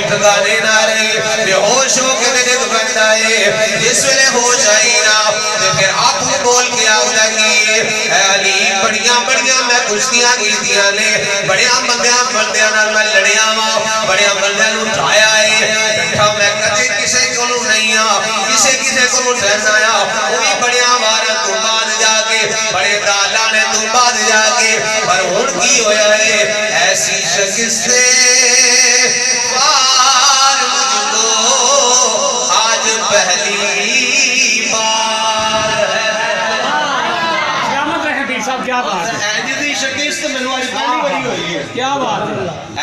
ٹھکانے نہ رہی بے ہوش ہو کے ڈگ بنتا ہے جس ویلے ہوش آئی نا پھر آپ بول کے آؤں لگی اے علی بڑیاں بڑیاں میں کشتیاں کی دیا نے بڑیاں بندیاں نال میں لڑیاں ماں بڑیاں بندیاں نو اٹھایا ہے ڈٹھا میں کدے کسے کو نہیں کسے کو ٹھہرنا آیا وہی بڑیاں بارہ تو بعد جا کے بڑے دالا نے تو بعد جا کے پر ہون کی ہویا ہے ایسی شکست سے پار مجھ کو آج پہلی بار ہے قیامت رہے حبیب صاحب کیا بات ہے شکست میں نواز پہلی بڑی ہوئی ہے کیا بات ہے